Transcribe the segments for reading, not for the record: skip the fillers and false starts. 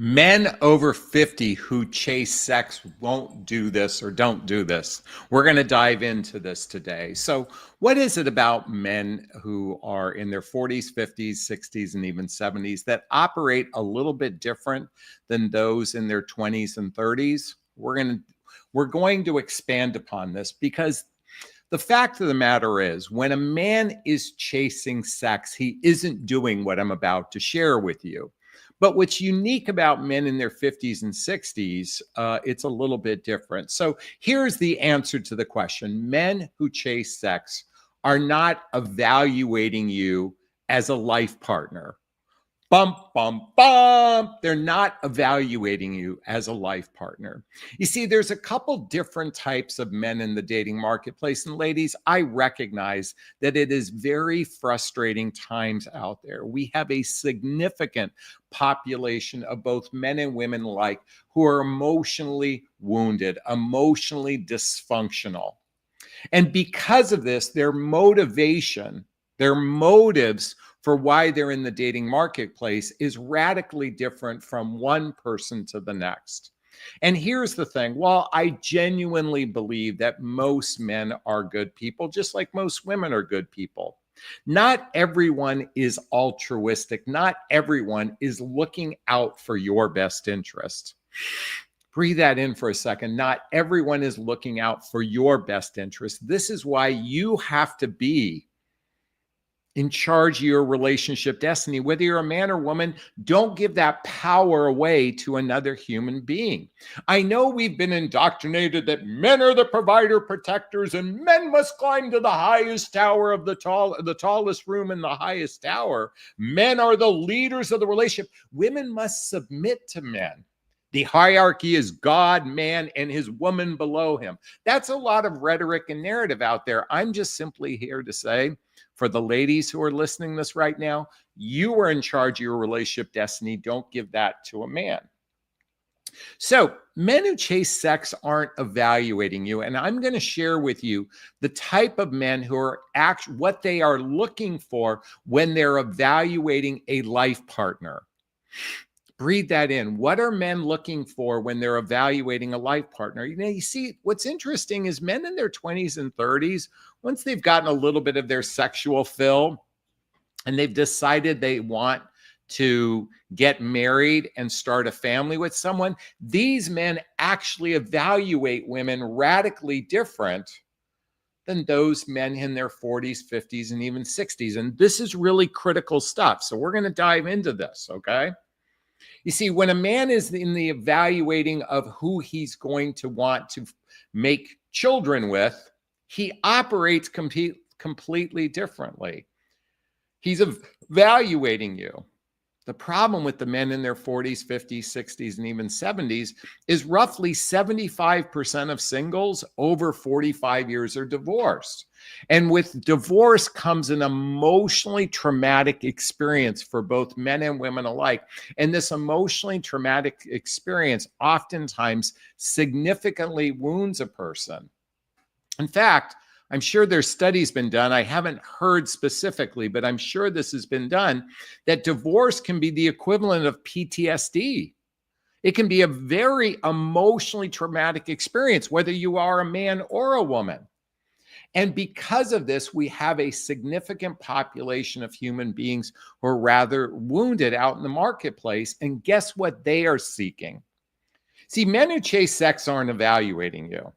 Men over 50 who chase sex won't do this or don't do this. We're going to dive into this today. So, what is it about men who are in their 40s, 50s, 60s, and even 70s that operate a little bit different than those in their 20s and 30s? We're going to expand upon this because the fact of the matter is, when a man is chasing sex, he isn't doing what I'm about to share with you. But what's unique about men in their 50s and 60s, it's a little bit different. So here's the answer to the question. Men who chase sex are not evaluating you as a life partner. Bum, bum, bum. They're not evaluating you as a life partner. You see, there's a couple different types of men in the dating marketplace. And ladies, I recognize that it is very frustrating times out there. We have a significant population of both men and women alike who are emotionally wounded, emotionally dysfunctional. And because of this, their motivation, their motives for why they're in the dating marketplace is radically different from one person to the next. And here's the thing. While I genuinely believe that most men are good people, just like most women are good people, not everyone is altruistic. Not everyone is looking out for your best interest. Breathe that in for a second. Not everyone is looking out for your best interest. This is why you have to be in charge of your relationship destiny. Whether you're a man or woman, don't give that power away to another human being. I know we've been indoctrinated that men are the provider protectors and men must climb to the highest tower of the tallest room in the highest tower. Men are the leaders of the relationship. Women must submit to men. The hierarchy is God, man, and his woman below him. That's a lot of rhetoric and narrative out there. I'm just simply here to say, for the ladies who are listening to this right now, you are in charge of your relationship destiny. Don't give that to a man. So men who chase sex aren't evaluating you. And I'm going to share with you the type of men who are what they are looking for when they're evaluating a life partner. Breathe that in. What are men looking for when they're evaluating a life partner? You see, what's interesting is men in their 20s and 30s, once they've gotten a little bit of their sexual fill and they've decided they want to get married and start a family with someone, these men actually evaluate women radically different than those men in their 40s, 50s, and even 60s. And this is really critical stuff. So we're going to dive into this, okay? You see, when a man is in the evaluating of who he's going to want to make children with, he operates completely differently. He's evaluating you. The problem with the men in their 40s, 50s, 60s, and even 70s is roughly 75% of singles over 45 years are divorced. And with divorce comes an emotionally traumatic experience for both men and women alike. And this emotionally traumatic experience oftentimes significantly wounds a person. In fact, I'm sure there's studies been done. I haven't heard specifically, but I'm sure this has been done, that divorce can be the equivalent of PTSD. It can be a very emotionally traumatic experience, whether you are a man or a woman. And because of this, we have a significant population of human beings who are rather wounded out in the marketplace. And guess what they are seeking? See, men who chase sex aren't evaluating you.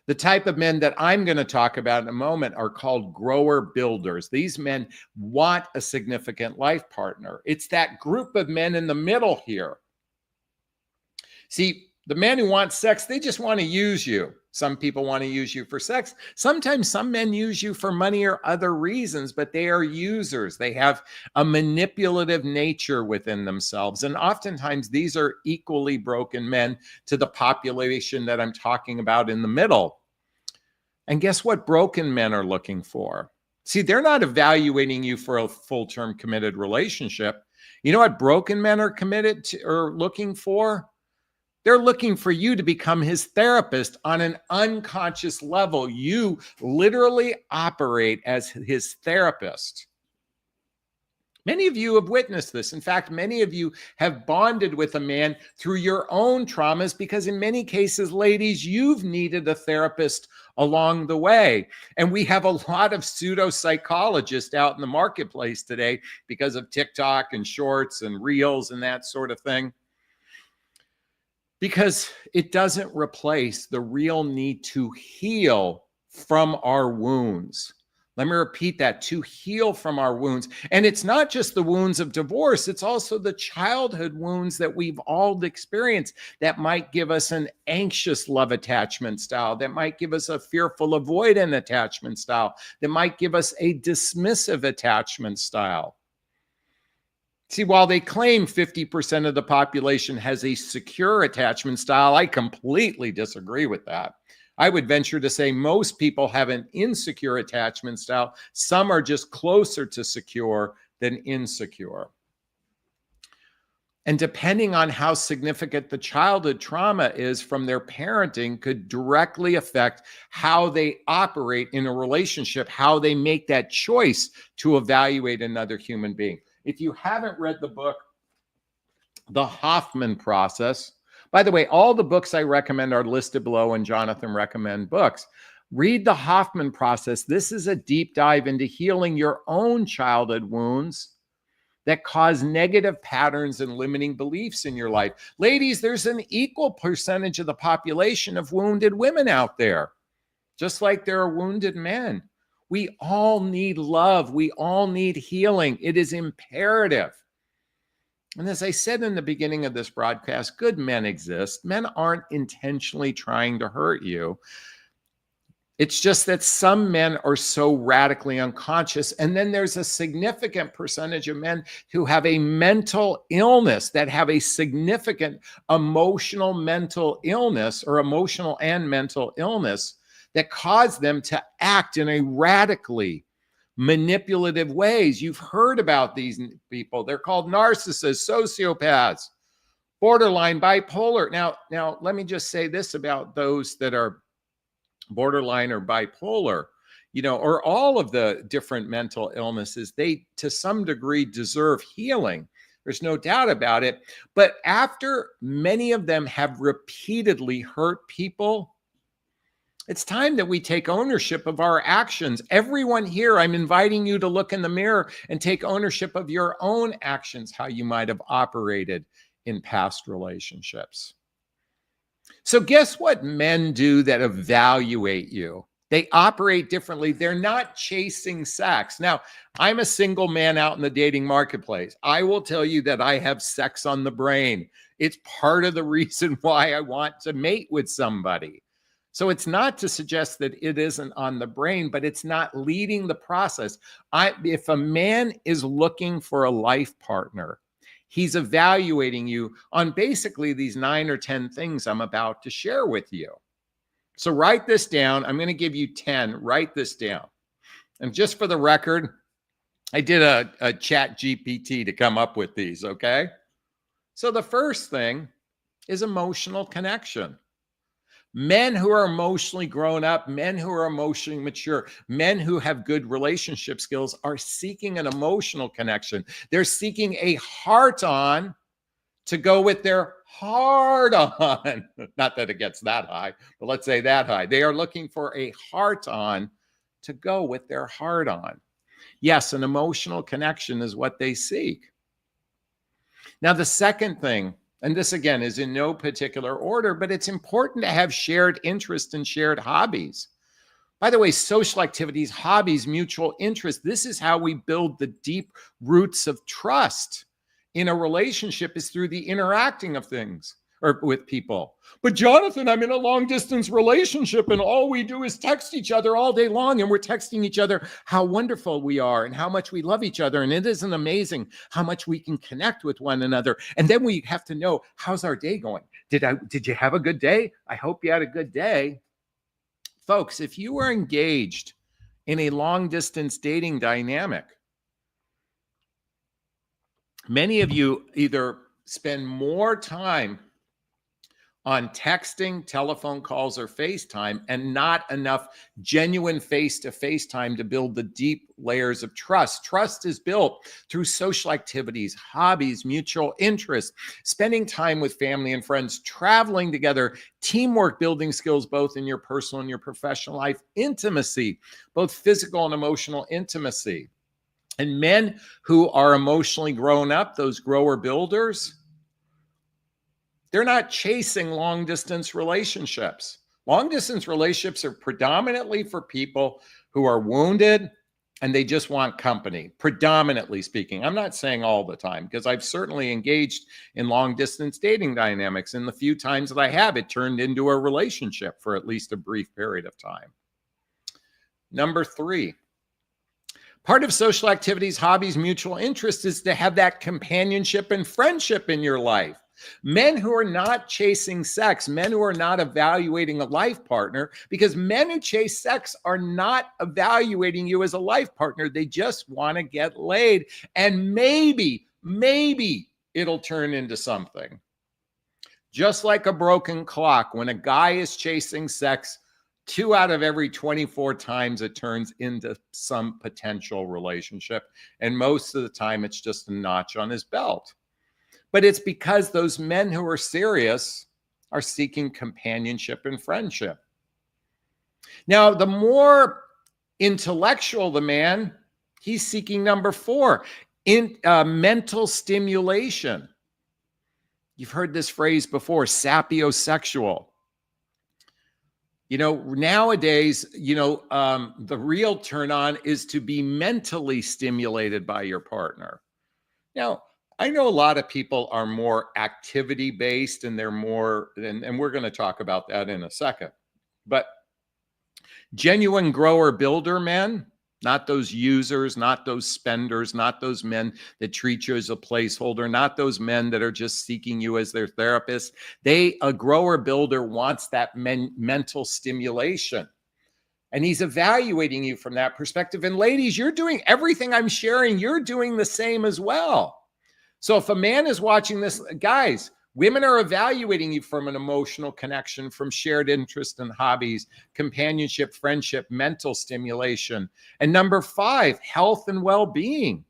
The type of men that I'm going to talk about in a moment are called grower builders. These men want a significant life partner. It's that group of men in the middle here. See, the men who want sex, they just want to use you. Some people want to use you for sex. Sometimes some men use you for money or other reasons, but they are users. They have a manipulative nature within themselves. And oftentimes these are equally broken men to the population that I'm talking about in the middle. And guess what broken men are looking for? See, they're not evaluating you for a full-term committed relationship. You know what broken men are committed to or looking for? They're looking for you to become his therapist on an unconscious level. You literally operate as his therapist. Many of you have witnessed this. In fact, many of you have bonded with a man through your own traumas because in many cases, ladies, you've needed a therapist along the way. And we have a lot of pseudo psychologists out in the marketplace today because of TikTok and shorts and reels and that sort of thing. Because it doesn't replace the real need to heal from our wounds. Let me repeat that, to heal from our wounds. And it's not just the wounds of divorce, it's also the childhood wounds that we've all experienced that might give us an anxious love attachment style, that might give us a fearful avoidant attachment style, that might give us a dismissive attachment style. See, while they claim 50% of the population has a secure attachment style, I completely disagree with that. I would venture to say most people have an insecure attachment style. Some are just closer to secure than insecure. And depending on how significant the childhood trauma is from their parenting could directly affect how they operate in a relationship, how they make that choice to evaluate another human being. If you haven't read the book, The Hoffman Process, by the way, all the books I recommend are listed below in Jonathan Recommend Books. Read The Hoffman Process. This is a deep dive into healing your own childhood wounds that cause negative patterns and limiting beliefs in your life. Ladies, there's an equal percentage of the population of wounded women out there, just like there are wounded men. We all need love. We all need healing. It is imperative. And as I said in the beginning of this broadcast, good men exist. Men aren't intentionally trying to hurt you. It's just that some men are so radically unconscious. And then there's a significant percentage of men who have a mental illness, that have a significant emotional mental illness or emotional and mental illness that cause them to act in a radically manipulative ways. You've heard about these people. They're called narcissists, sociopaths, borderline, bipolar. Now, let me just say this about those that are borderline or bipolar, or all of the different mental illnesses. They, to some degree, deserve healing. There's no doubt about it. But after many of them have repeatedly hurt people, it's time that we take ownership of our actions. Everyone here, I'm inviting you to look in the mirror and take ownership of your own actions, how you might have operated in past relationships. So guess what men do that evaluate you? They operate differently. They're not chasing sex. Now, I'm a single man out in the dating marketplace. I will tell you that I have sex on the brain. It's part of the reason why I want to mate with somebody. So it's not to suggest that it isn't on the brain, but it's not leading the process. If a man is looking for a life partner, he's evaluating you on basically these 9 or 10 things I'm about to share with you. So write this down. I'm going to give you 10. Write this down. And just for the record, I did a chat GPT to come up with these, okay? So the first thing is emotional connection. Men who are emotionally grown up, men who are emotionally mature, men who have good relationship skills are seeking an emotional connection. They're seeking a heart on to go with their heart on. Not that it gets that high, but let's say that high. They are looking for a heart on to go with their heart on. Yes, an emotional connection is what they seek. Now, the second thing, and this again is in no particular order, but it's important to have shared interests and shared hobbies. By the way, social activities, hobbies, mutual interests, this is how we build the deep roots of trust in a relationship, is through the interacting of things or with people. But Jonathan, I'm in a long distance relationship and all we do is text each other all day long, and we're texting each other how wonderful we are and how much we love each other. And it isn't amazing how much we can connect with one another. And then we have to know, how's our day going? Did you have a good day? I hope you had a good day. Folks, if you are engaged in a long distance dating dynamic, many of you either spend more time on texting, telephone calls, or FaceTime, and not enough genuine face-to-face time to build the deep layers of trust. Trust is built through social activities, hobbies, mutual interests, spending time with family and friends, traveling together, teamwork, building skills both in your personal and your professional life, intimacy, both physical and emotional intimacy. And men who are emotionally grown up, those grower builders, they're not chasing long distance relationships. Long distance relationships are predominantly for people who are wounded and they just want company, predominantly speaking. I'm not saying all the time, because I've certainly engaged in long distance dating dynamics. And the few times that I have, it turned into a relationship for at least a brief period of time. Number 3. Part of social activities, hobbies, mutual interest is to have that companionship and friendship in your life. Men who are not chasing sex, men who are not evaluating a life partner, because men who chase sex are not evaluating you as a life partner. They just want to get laid. And maybe it'll turn into something. Just like a broken clock, when a guy is chasing sex, 2 out of every 24 times it turns into some potential relationship. And most of the time it's just a notch on his belt. But it's because those men who are serious are seeking companionship and friendship. Now, the more intellectual the man, he's seeking number 4, mental stimulation. You've heard this phrase before, sapiosexual. Nowadays, the real turn on is to be mentally stimulated by your partner. Now, I know a lot of people are more activity based and they're more, and we're going to talk about that in a second, but genuine grower builder men, not those users, not those spenders, not those men that treat you as a placeholder, not those men that are just seeking you as their therapist. A grower builder wants that mental stimulation. And he's evaluating you from that perspective. And ladies, you're doing everything I'm sharing. You're doing the same as well. So if a man is watching this, guys, women are evaluating you from an emotional connection, from shared interest and hobbies, companionship, friendship, mental stimulation. And number 5, health and well-being.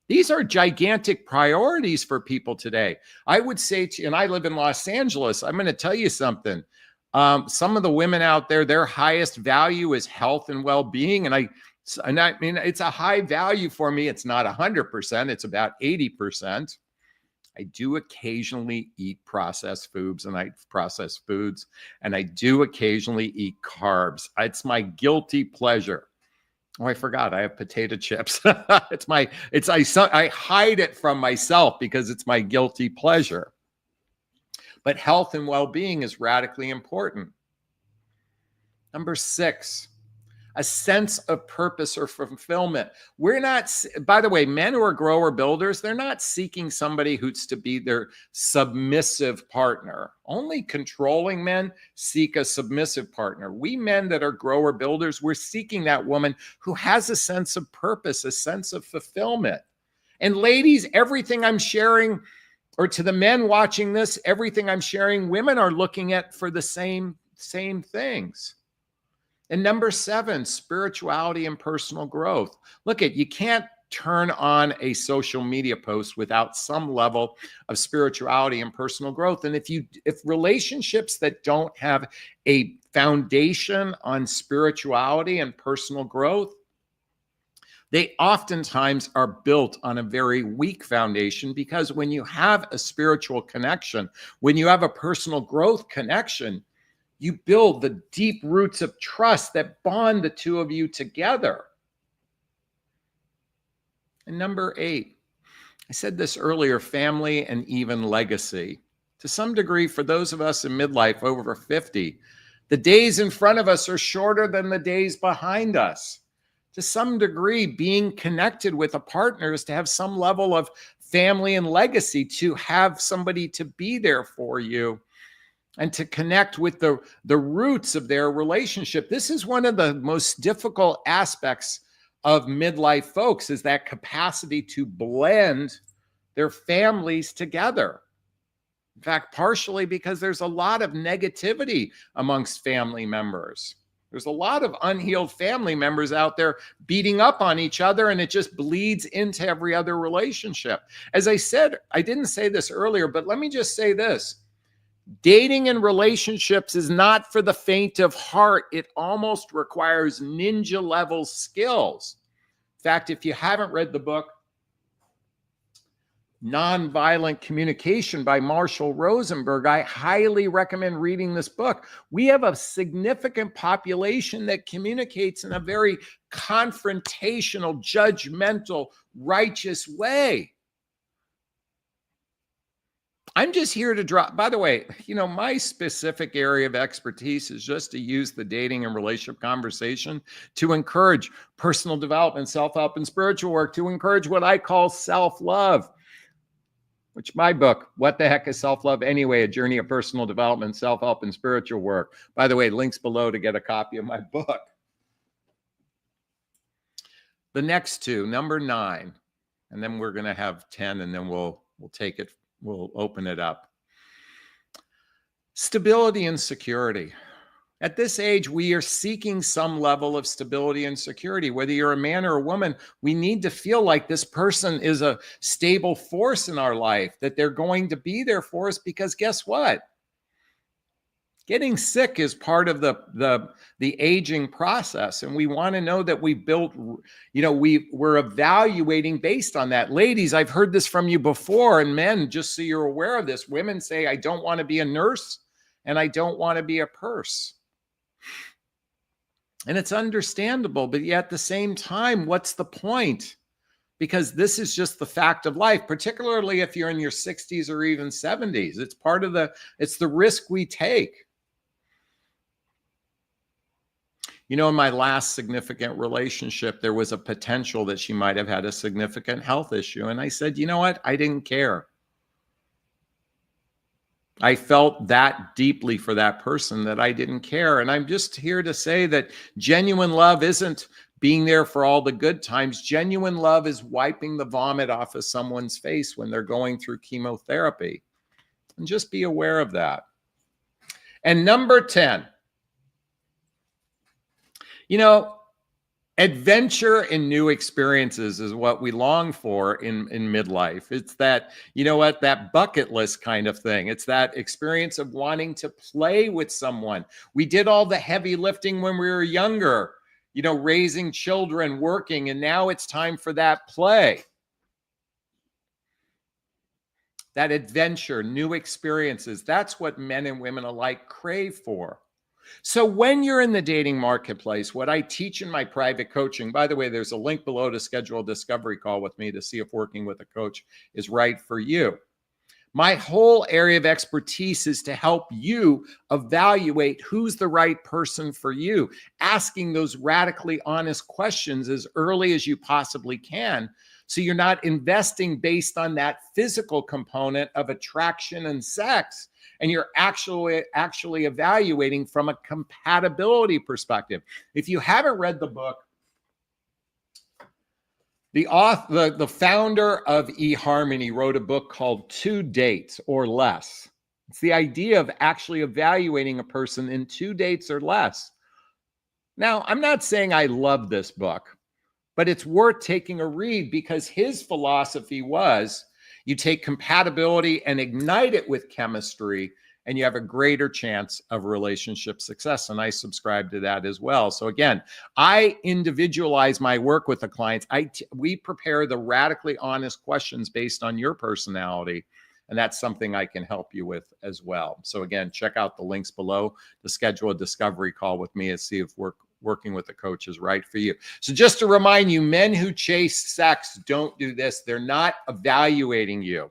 These are gigantic priorities for people today. I would say to you, and I live in Los Angeles, I'm going to tell you something. Some of the women out there, their highest value is health and well-being. And I mean, it's a high value for me. It's not 100%. It's about 80%. I do occasionally eat processed foods, and I do occasionally eat carbs. It's my guilty pleasure. Oh, I forgot. I have potato chips. I hide it from myself because it's my guilty pleasure. But health and well-being is radically important. Number 6, a sense of purpose or fulfillment. We're not, by the way, men who are grower builders, they're not seeking somebody who's to be their submissive partner. Only controlling men seek a submissive partner. We men that are grower builders, we're seeking that woman who has a sense of purpose, a sense of fulfillment. And ladies, everything I'm sharing, or to the men watching this, everything I'm sharing, women are looking at for the same things. And number 7, spirituality and personal growth. Look, you can't turn on a social media post without some level of spirituality and personal growth. And if relationships that don't have a foundation on spirituality and personal growth, they oftentimes are built on a very weak foundation, because when you have a spiritual connection, when you have a personal growth connection, you build the deep roots of trust that bond the two of you together. And number 8, I said this earlier, family and even legacy. To some degree, for those of us in midlife over 50, the days in front of us are shorter than the days behind us. To some degree, being connected with a partner is to have some level of family and legacy, to have somebody to be there for you and to connect with the roots of their relationship. This is one of the most difficult aspects of midlife folks, is that capacity to blend their families together. In fact, partially because there's a lot of negativity amongst family members. There's a lot of unhealed family members out there beating up on each other, and it just bleeds into every other relationship. As I said, I didn't say this earlier, but let me just say this. Dating and relationships is not for the faint of heart. It almost requires ninja level skills. In fact, if you haven't read the book, Nonviolent Communication by Marshall Rosenberg, I highly recommend reading this book. We have a significant population that communicates in a very confrontational, judgmental, righteous way. I'm just here to drop, by the way, my specific area of expertise is just to use the dating and relationship conversation to encourage personal development, self-help, and spiritual work, to encourage what I call self-love. Which my book, What the Heck is Self-Love Anyway? A Journey of Personal Development, Self-Help, and Spiritual Work. By the way, links below to get a copy of my book. The next two, number 9, and then we're going to have 10, and then we'll take it, we'll open it up. Stability and security. At this age, we are seeking some level of stability and security. Whether you're a man or a woman, we need to feel like this person is a stable force in our life, that they're going to be there for us, because guess what? Getting sick is part of the aging process. And we want to know that we built, we're evaluating based on that. Ladies, I've heard this from you before, and men, just so you're aware of this, women say, I don't want to be a nurse and I don't want to be a purse. And it's understandable, but yet at the same time, what's the point? Because this is just the fact of life, particularly if you're in your 60s or even 70s. It's part of it's the risk we take. In my last significant relationship, there was a potential that she might have had a significant health issue. And I said, you know what? I didn't care. I felt that deeply for that person that I didn't care. And I'm just here to say that genuine love isn't being there for all the good times. Genuine love is wiping the vomit off of someone's face when they're going through chemotherapy. And just be aware of that. And number 10, adventure and new experiences is what we long for in midlife. It's that, that bucket list kind of thing. It's that experience of wanting to play with someone. We did all the heavy lifting when we were younger, raising children, working, and now it's time for that play. That adventure, new experiences, that's what men and women alike crave for. So when you're in the dating marketplace, what I teach in my private coaching, by the way, there's a link below to schedule a discovery call with me to see if working with a coach is right for you. My whole area of expertise is to help you evaluate who's the right person for you, asking those radically honest questions as early as you possibly can, so you're not investing based on that physical component of attraction and sex, and you're actually evaluating from a compatibility perspective. If you haven't read the book, the founder of eHarmony wrote a book called 2 Dates or Less. It's the idea of actually evaluating a person in 2 dates or less. Now, I'm not saying I love this book, but it's worth taking a read, because his philosophy was you take compatibility and ignite it with chemistry, and you have a greater chance of relationship success. And I subscribe to that as well. So again, I individualize my work with the clients. We prepare the radically honest questions based on your personality. And that's something I can help you with as well. So again, check out the links below to schedule a discovery call with me and see if working with a coach is right for you. So just to remind you, men who chase sex don't do this. They're not evaluating you.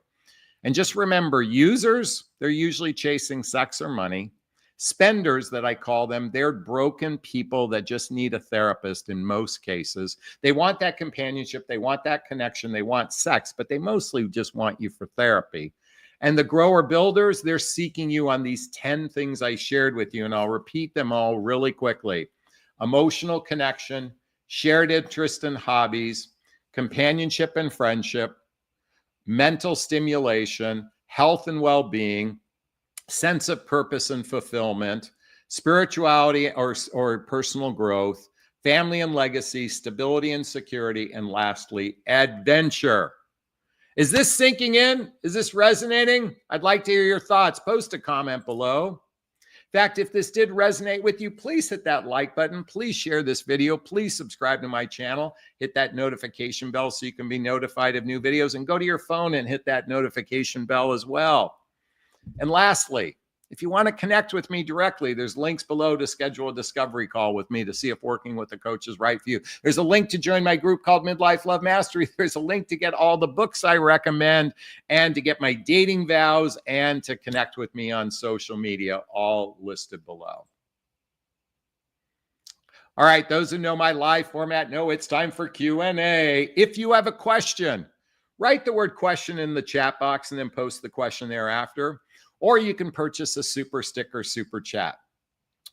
And just remember, users, they're usually chasing sex or money. Spenders, that I call them, they're broken people that just need a therapist in most cases. They want that companionship. They want that connection. They want sex, but they mostly just want you for therapy. And the grower builders, they're seeking you on these 10 things I shared with you, and I'll repeat them all really quickly. Emotional connection, shared interest and hobbies, companionship and friendship, mental stimulation, health and well-being, sense of purpose and fulfillment, spirituality or personal growth, family and legacy, stability and security, and lastly, adventure. Is this sinking in? Is this resonating? I'd like to hear your thoughts. Post a comment below. In fact, if this did resonate with you, please hit that like button. Please share this video. Please subscribe to my channel. Hit that notification bell so you can be notified of new videos, and go to your phone and hit that notification bell as well. And lastly, if you want to connect with me directly, there's links below to schedule a discovery call with me to see if working with a coach is right for you. There's a link to join my group called Midlife Love Mastery. There's a link to get all the books I recommend and to get my dating vows and to connect with me on social media, all listed below. All right, those who know my live format know it's time for Q&A. If you have a question, write the word question in the chat box and then post the question thereafter. Or you can purchase a super sticker, super chat.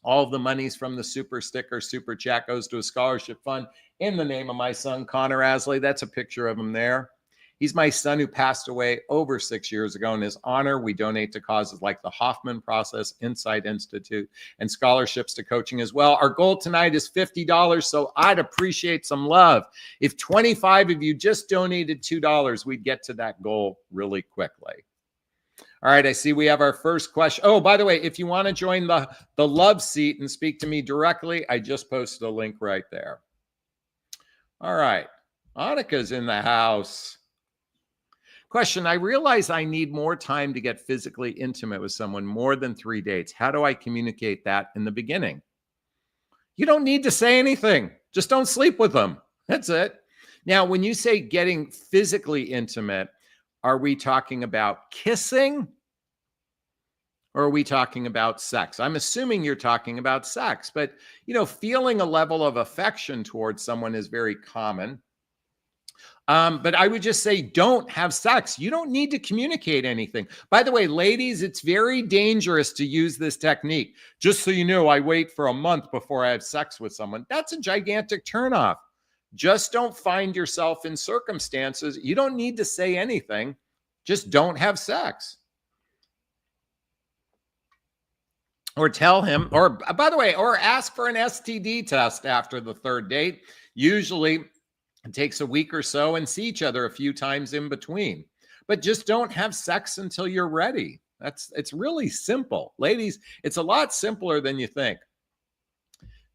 All of the monies from the super sticker, super chat goes to a scholarship fund in the name of my son, Connor Asley. That's a picture of him there. He's my son who passed away over 6 years ago. In his honor, we donate to causes like the Hoffman Process, Insight Institute, and scholarships to coaching as well. Our goal tonight is $50, so I'd appreciate some love. If 25 of you just donated $2, we'd get to that goal really quickly. All right, I see we have our first question. Oh, by the way, if you want to join the love seat and speak to me directly, I just posted a link right there. All right, Annika's in the house. Question, I realize I need more time to get physically intimate with someone, more than 3 dates. How do I communicate that in the beginning? You don't need to say anything. Just don't sleep with them. That's it. Now, when you say getting physically intimate, are we talking about kissing or are we talking about sex? I'm assuming you're talking about sex, but feeling a level of affection towards someone is very common. But I would just say don't have sex. You don't need to communicate anything. By the way, ladies, it's very dangerous to use this technique. Just so you know, I wait for a month before I have sex with someone. That's a gigantic turnoff. Just don't find yourself in circumstances. You don't need to say anything. Just don't have sex. Or tell him, or by the way, or ask for an STD test after the third date. Usually it takes a week or so, and see each other a few times in between. But just don't have sex until you're ready. It's really simple. Ladies, it's a lot simpler than you think.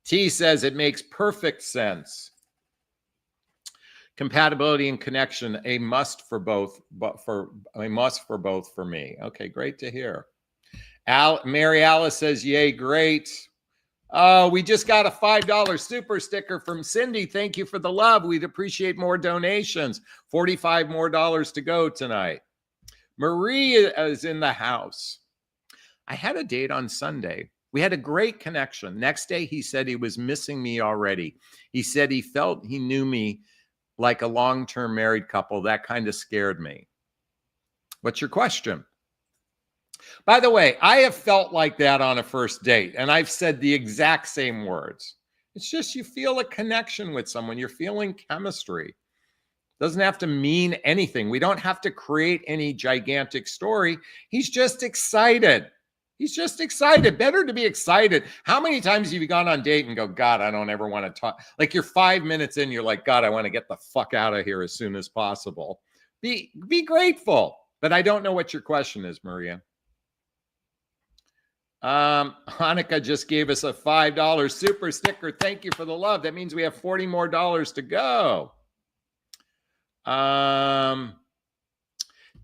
T says it makes perfect sense. Compatibility and connection, a must for both, for me. Okay, great to hear. Mary Alice says, yay, great. Oh, we just got a $5 super sticker from Cindy. Thank you for the love. We'd appreciate more donations. $45 more to go tonight. Marie is in the house. I had a date on Sunday. We had a great connection. Next day, he said he was missing me already. He said he felt he knew me like a long-term married couple. That kind of scared me. What's your question? By the way, I have felt like that on a first date, and I've said the exact same words. It's just you feel a connection with someone. You're feeling chemistry. Doesn't have to mean anything. We don't have to create any gigantic story. He's just excited. He's just excited. Better to be excited. How many times have you gone on a date and go, God, I don't ever want to talk? Like you're 5 minutes in, you're like, God, I want to get the fuck out of here as soon as possible. Be grateful. But I don't know what your question is, Maria. Hanukkah just gave us a $5 super sticker. Thank you for the love. That means we have $40 more to go.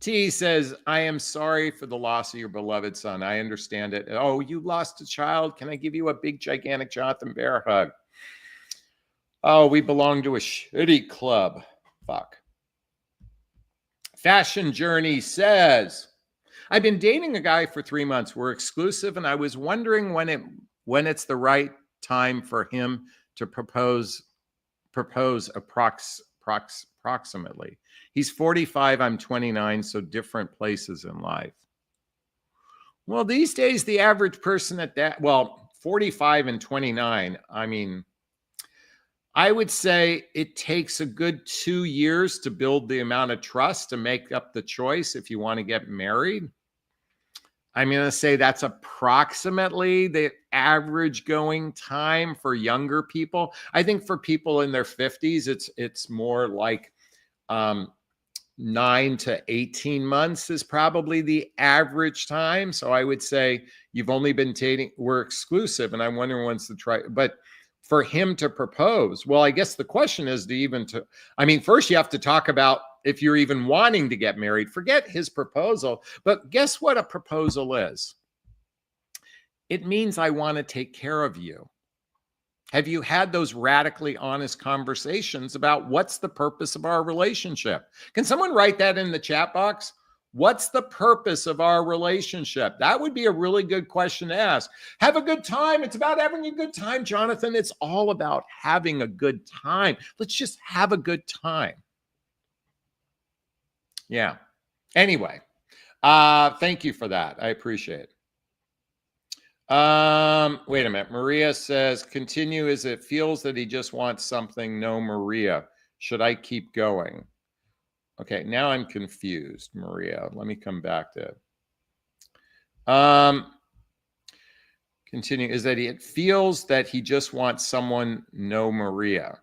T says, I am sorry for the loss of your beloved son. I understand it. Oh, you lost a child. Can I give you a big, gigantic Jonathan Bear hug? Oh, we belong to a shitty club. Fuck. Fashion Journey says, I've been dating a guy for 3 months. We're exclusive, and I was wondering when it's the right time for him to propose approximately. He's 45, I'm 29, so different places in life. Well, these days, the average person at that, 45 and 29, I mean, I would say it takes a good 2 years to build the amount of trust to make up the choice if you want to get married. I'm going to say that's approximately the average going time for younger people. I think for people in their 50s, it's more like 9 to 18 months is probably the average time. So I would say you've only been dating, we're exclusive, and I'm wondering when's the try, but for him to propose, well, I guess the question is first you have to talk about if you're even wanting to get married. Forget his proposal, but guess what a proposal is? It means I want to take care of you. Have you had those radically honest conversations about what's the purpose of our relationship? Can someone write that in the chat box? What's the purpose of our relationship? That would be a really good question to ask. Have a good time. It's about having a good time, Jonathan. It's all about having a good time. Let's just have a good time. Yeah. Anyway, thank you for that. I appreciate it. Wait a minute. Maria says, continue as it feels that he just wants something. No, Maria. Should I keep going? Okay, now I'm confused, Maria. Let me come back to it. Continue is that it feels that he just wants someone. No, Maria.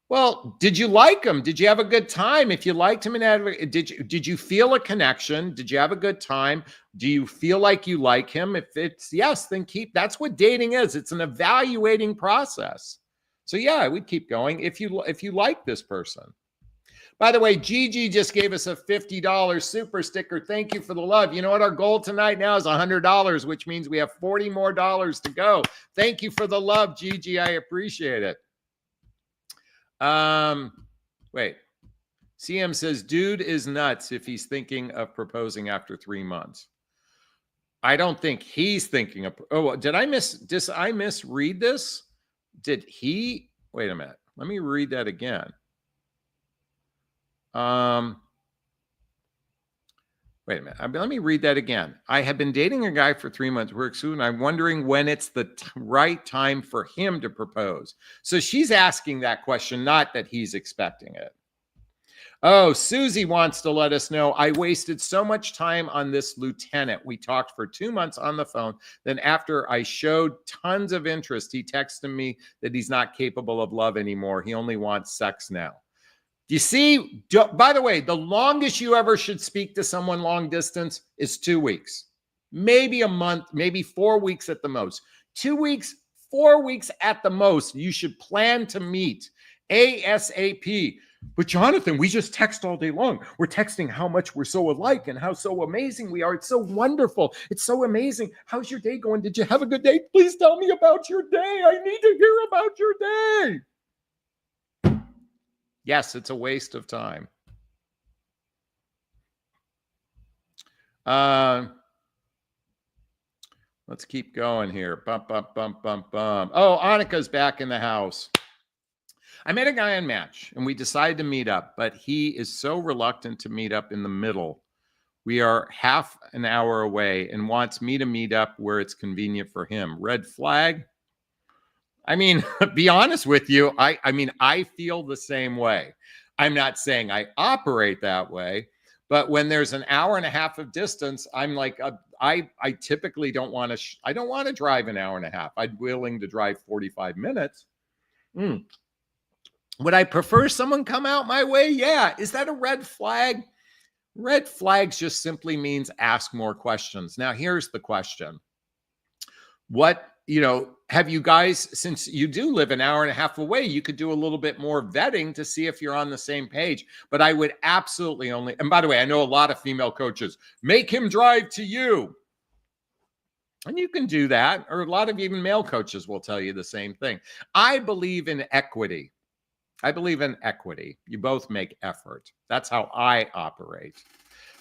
Well, did you like him? Did you have a good time? If you liked him and did you feel a connection? Did you have a good time? Do you feel like you like him? If it's yes, then that's what dating is. It's an evaluating process. So yeah, I would keep going if you like this person. By the way, Gigi just gave us a $50 super sticker. Thank you for the love. You know what? Our goal tonight now is $100, which means we have $40 more to go. Thank you for the love, Gigi. I appreciate it. Wait. CM says, dude is nuts if he's thinking of proposing after 3 months. I don't think he's thinking of, did I misread this? Did he, wait a minute. Let me read that again. Wait a minute. Let me read that again. I have been dating a guy for 3 months. We're exclusive. I'm wondering when it's the right time for him to propose. So she's asking that question, not that he's expecting it. Oh, Susie wants to let us know, I wasted so much time on this lieutenant. We talked for 2 months on the phone. Then after I showed tons of interest, he texted me that he's not capable of love anymore. He only wants sex now. You see, by the way, the longest you ever should speak to someone long distance is 2 weeks, maybe a month, maybe 4 weeks at the most. 2 weeks, 4 weeks at the most. You should plan to meet ASAP. But Jonathan, we just text all day long. We're texting how much we're so alike and how so amazing we are. It's so wonderful. It's so amazing. How's your day going? Did you have a good day? Please tell me about your day. I need to hear about your day. Yes, it's a waste of time. Let's keep going here. Bump, bump, bump, bump, bump. Oh, Annika's back in the house. I met a guy on Match and we decided to meet up, but he is so reluctant to meet up in the middle. We are half an hour away and wants me to meet up where it's convenient for him. Red flag? I mean, be honest with you. I feel the same way. I'm not saying I operate that way, but when there's an hour and a half of distance, I'm like, I typically don't want to, I don't want to drive an hour and a half. I'm willing to drive 45 minutes. Would I prefer someone come out my way? Yeah. Is that a red flag? Red flags just simply means ask more questions. Now, here's the question. Have you guys, since you do live an hour and a half away, you could do a little bit more vetting to see if you're on the same page. But I would absolutely only, and by the way, I know a lot of female coaches, make him drive to you. And you can do that. Or a lot of even male coaches will tell you the same thing. I believe in equity. You both make effort. That's how I operate.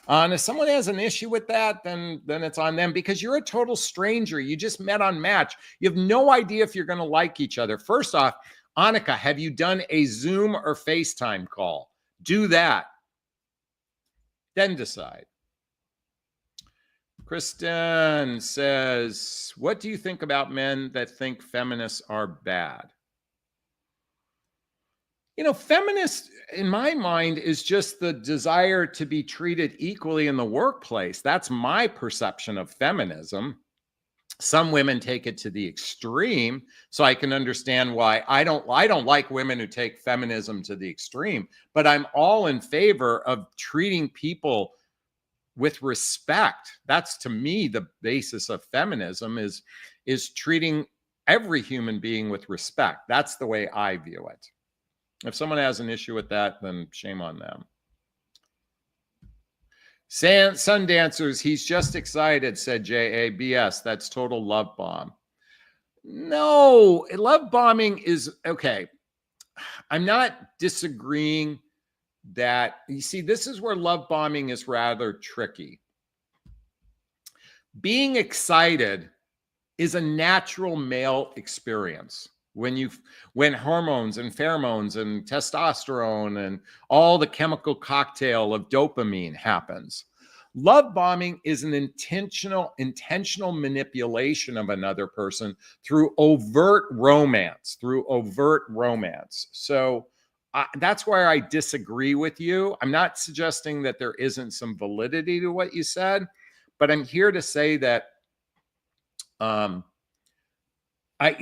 And if someone has an issue with that, then it's on them because you're a total stranger. You just met on Match. You have no idea if you're going to like each other. First off, Annika, have you done a Zoom or FaceTime call? Do that. Then decide. Kristen says, what do you think about men that think feminists are bad? Feminist in my mind is just the desire to be treated equally in the workplace. That's my perception of feminism. Some women take it to the extreme, so I can understand why I don't like women who take feminism to the extreme, but I'm all in favor of treating people with respect. That's, to me, the basis of feminism is treating every human being with respect. That's the way I view it. If someone has an issue with that, then shame on them. Sun Dancers, he's just excited, said J.A. BS, that's total love bomb. No, love bombing is, okay. I'm not disagreeing that, you see, this is where love bombing is rather tricky. Being excited is a natural male experience. When hormones and pheromones and testosterone and all the chemical cocktail of dopamine happens. Love bombing is an intentional manipulation of another person through overt romance, So that's where I disagree with you. I'm not suggesting that there isn't some validity to what you said, but I'm here to say that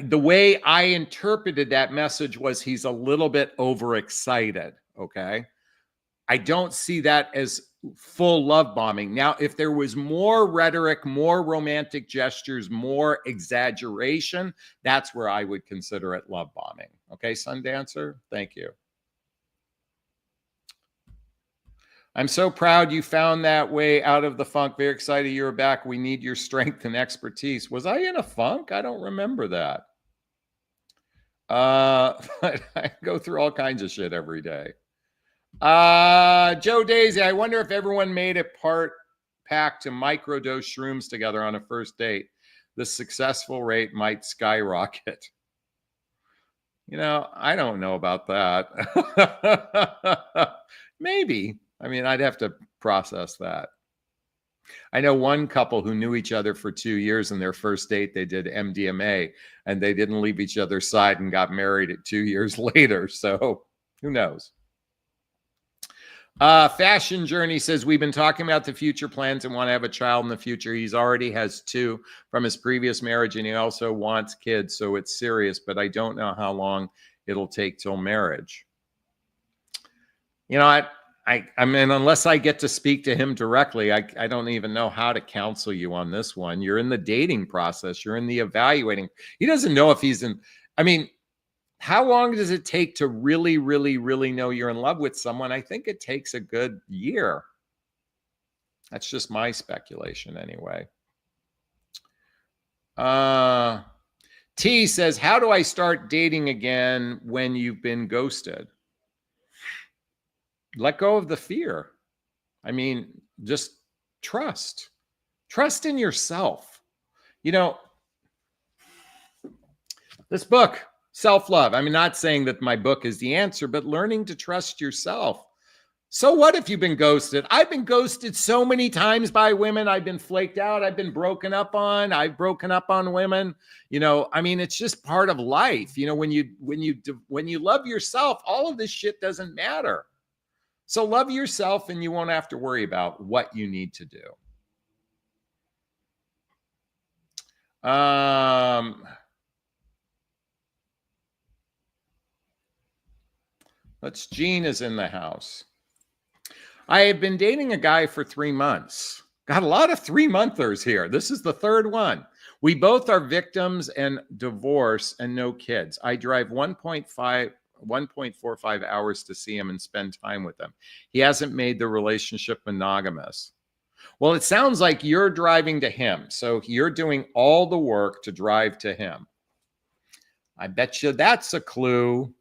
the way I interpreted that message was he's a little bit overexcited, okay? I don't see that as full love bombing. Now, if there was more rhetoric, more romantic gestures, more exaggeration, that's where I would consider it love bombing. Okay, Sundancer? Thank you. I'm so proud you found that way out of the funk. Very excited you're back. We need your strength and expertise. Was I in a funk? I don't remember that. I go through all kinds of shit every day. Joe Daisy, I wonder if everyone made a pack to microdose shrooms together on a first date. The successful rate might skyrocket. I don't know about that. Maybe. I mean, I'd have to process that. I know one couple who knew each other for 2 years, and their first date, they did MDMA, and they didn't leave each other's side and got married 2 years later. So who knows? Fashion Journey says, we've been talking about the future plans and want to have a child in the future. He's already has 2 from his previous marriage, and he also wants kids. So it's serious, but I don't know how long it'll take till marriage. I mean, unless I get to speak to him directly, I don't even know how to counsel you on this one. You're in the dating process. You're in the evaluating. He doesn't know if he's in. I mean, how long does it take to really, really, really know you're in love with someone? I think it takes a good year. That's just my speculation anyway. T says, how do I start dating again when you've been ghosted? Let go of the fear. I mean, just trust. Trust in yourself. This book, Self-Love. I'm not saying that my book is the answer, but learning to trust yourself. So what if you've been ghosted? I've been ghosted so many times by women. I've been flaked out. I've been broken up on. I've broken up on women. I mean, it's just part of life. When you love yourself, all of this shit doesn't matter. So love yourself, and you won't have to worry about what you need to do. Gene is in the house. I have been dating a guy for 3 months. Got a lot of 3-monthers here. This is the 3rd one. We both are victims and divorce and no kids. I drive 1.45 hours to see him and spend time with him. He hasn't made the relationship monogamous. Well, it sounds like you're driving to him. So you're doing all the work to drive to him. I bet you that's a clue.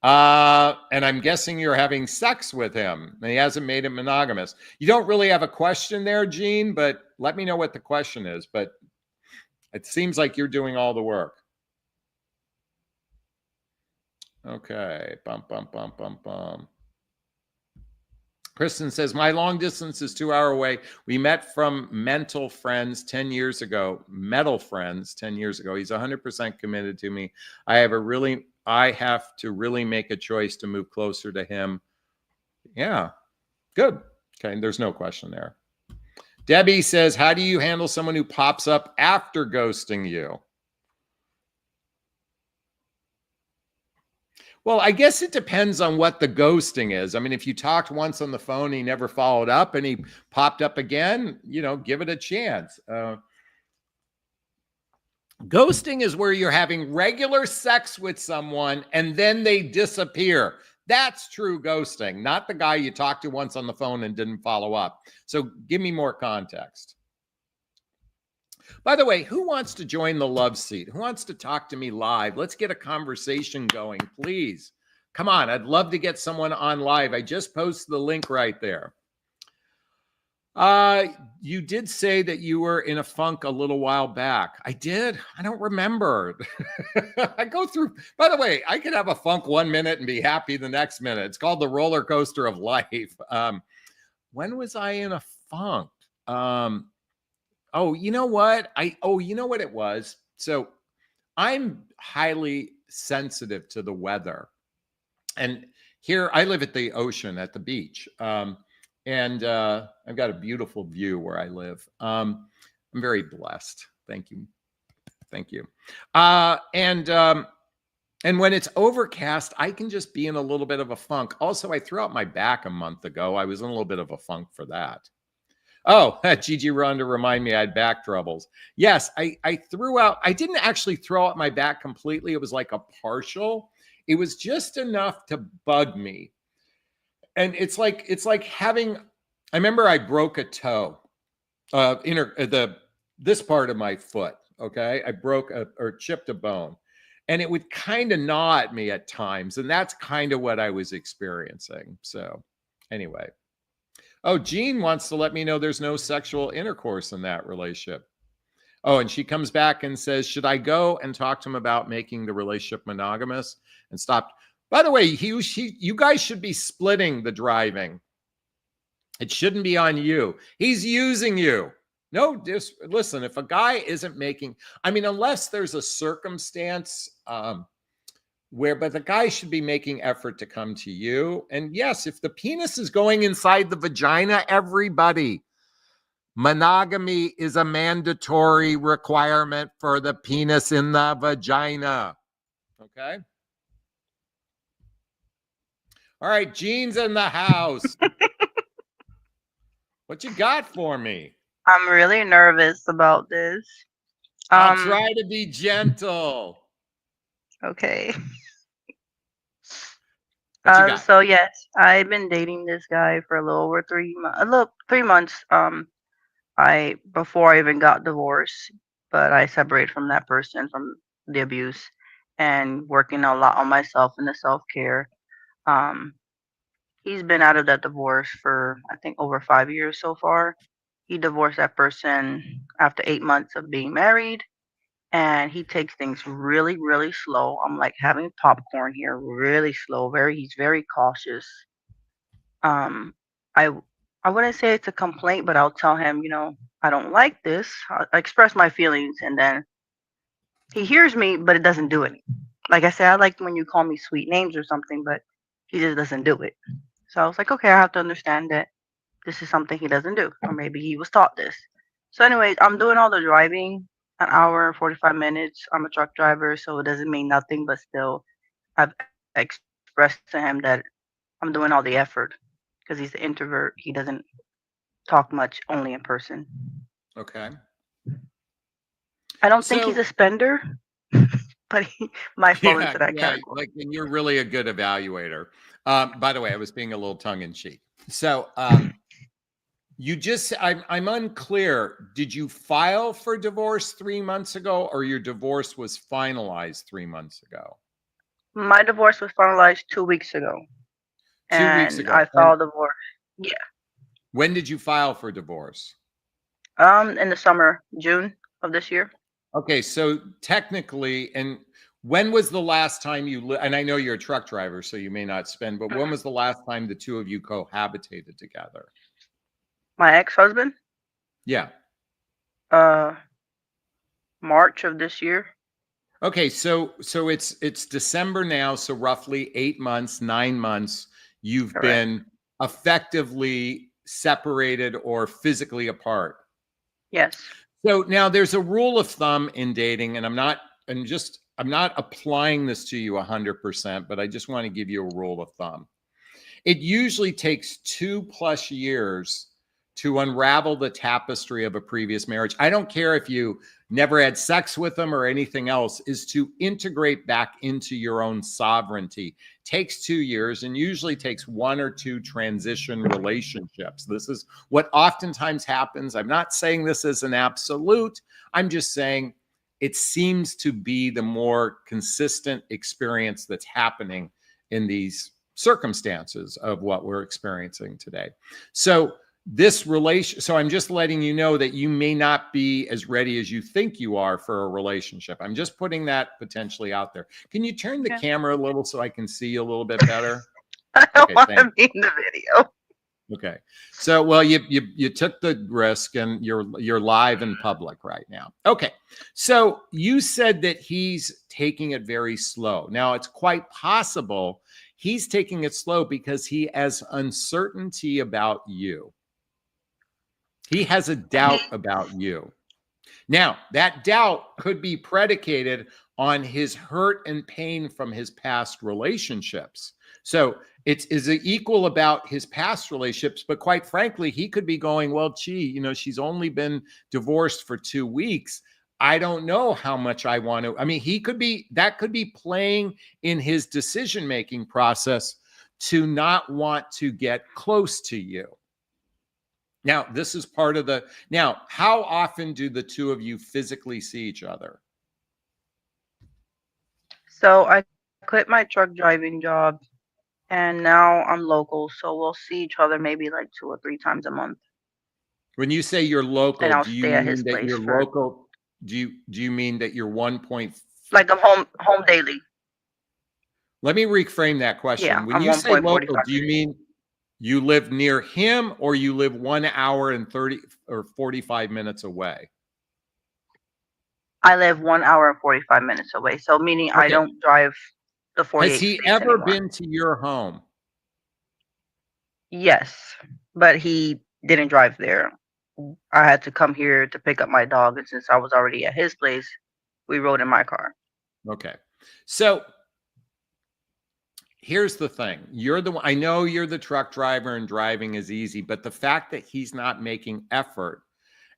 And I'm guessing you're having sex with him and he hasn't made it monogamous. You don't really have a question there, Gene, but let me know what the question is. But it seems like you're doing all the work. Okay. Bum, bum, bum, bum, bum. Kristen says, my long distance is 2 hours away. We met from mental friends 10 years ago. Metal friends 10 years ago. He's 100% committed to me. I have a really I have to really make a choice to move closer to him. Yeah, good. Okay, there's no question there. Debbie says, how do you handle someone who pops up after ghosting you? Well, I guess it depends on what the ghosting is. I mean, if you talked once on the phone, he never followed up and he popped up again, give it a chance. Ghosting is where you're having regular sex with someone and then they disappear. That's true ghosting, not the guy you talked to once on the phone and didn't follow up. So give me more context. By the way, who wants to join the love seat? Who wants to talk to me live? Let's get a conversation going, please. Come on, I'd love to get someone on live. I just posted the link right there. You did say that you were in a funk a little while back. I did. I don't remember. I go through, by the way, I could have a funk 1 minute and be happy the next minute. It's called the roller coaster of life. When was I in a funk? You know what? You know what it was? So I'm highly sensitive to the weather. And here I live at the ocean, at the beach. And I've got a beautiful view where I live. I'm very blessed. Thank you. Thank you. And when it's overcast, I can just be in a little bit of a funk. Also, I threw out my back a month ago. I was in a little bit of a funk for that. Oh, Gigi Run to remind me I had back troubles. Yes, I threw out. I didn't actually throw out my back completely. It was like a partial. It was just enough to bug me. And it's like having, I remember I broke a toe, this part of my foot. Okay. I broke or chipped a bone and it would kind of gnaw at me at times. And that's kind of what I was experiencing. So anyway. Oh, Jean wants to let me know there's no sexual intercourse in that relationship. Oh, and she comes back and says, should I go and talk to him about making the relationship monogamous and stop? By the way, you guys should be splitting the driving. It shouldn't be on you. He's using you. No, just listen, if a guy isn't making, I mean, unless there's a circumstance but the guy should be making effort to come to you. And yes, if the penis is going inside the vagina, everybody, monogamy is a mandatory requirement for the penis in the vagina. Okay. All right, Jean's in the house. What you got for me? I'm really nervous about this. I'll try to be gentle. Okay. What you got? So yes, I've been dating this guy for a little over 3 months. Before I even got divorced, but I separated from that person from the abuse and working a lot on myself and the self-care. Um, he's been out of that divorce for I think over 5 years so far. He divorced that person after 8 months of being married, and he takes things really, really slow. I'm like having popcorn here, really slow. He's very cautious. Um, I I wouldn't say it's a complaint, but I'll tell him, I don't like this. I express my feelings, and then he hears me, but it doesn't do it. Like I said, I like when you call me sweet names or something, but he just doesn't do it. So I was like, okay, I have to understand that this is something he doesn't do, or maybe he was taught this. So, anyways, I'm doing all the driving, an hour and 45 minutes. I'm a truck driver, so it doesn't mean nothing, but still, I've expressed to him that I'm doing all the effort because he's an introvert. He doesn't talk much, only in person. Okay. I don't think he's So a spender, but he might fall yeah, into that yeah, category. like, and you're really a good evaluator. By the way, I was being a little tongue in cheek. So I'm unclear. Did you file for divorce 3 months ago, or your divorce was finalized 3 months ago? My divorce was finalized 2 weeks ago, 2 weeks and ago. I And filed divorce. Yeah, when did you file for divorce? in the summer, June of this year. Okay, so technically, and when was the last time and I know you're a truck driver, so you may not spend, but when was the last time the two of you cohabitated together? My ex-husband, Yeah. uh, March of this year. Okay, so it's December now, so roughly 8 months, 9 months, you've Correct. been effectively separated or physically apart. Yes. So now there's a rule of thumb in dating, and I'm not applying this to you 100%, but I just want to give you a rule of thumb. It usually takes 2+ years to unravel the tapestry of a previous marriage. I don't care if you never had sex with them or anything else, is to integrate back into your own sovereignty. Takes 2 years and usually takes one or two transition relationships. This is what oftentimes happens. I'm not saying this is an absolute. I'm just saying it seems to be the more consistent experience that's happening in these circumstances of what we're experiencing today. So I'm just letting you know that you may not be as ready as you think you are for a relationship. I'm just putting that potentially out there. Can you turn the Yeah. camera a little so I can see you a little bit better? I don't Okay, want thank to be in the video. Okay. So, well, you took the risk and you're live in public right now. Okay. So, you said that he's taking it very slow. Now, it's quite possible he's taking it slow because he has uncertainty about you. He has a doubt about you. Now, that doubt could be predicated on his hurt and pain from his past relationships. So it's is it equal about his past relationships, but quite frankly, he could be going, well, gee, she's only been divorced for 2 weeks. I don't know how much I want to. I mean, that could be playing in his decision-making process to not want to get close to you. Now, this is part of now, how often do the two of you physically see each other? So I quit my truck driving job and now I'm local, so we'll see each other maybe like 2 or 3 times a month. When you say you're And local, I'll do you stay at his mean that place you're for local? Do you mean that you're 1 point? like I'm home daily. Let me reframe that Yeah, question. When I'm you say local, 1.45 do you minutes. mean you live near him or you live 1 hour and 30 or 45 minutes away? I live 1 hour and 45 minutes away. So meaning I Okay. don't drive the Has 48 he states ever anymore. been to your home? Yes, but he didn't drive there. I had to come here to pick up my dog, and since I was already at his place, we rode in my car. Okay. So here's the thing. I know you're the truck driver and driving is easy, but the fact that he's not making effort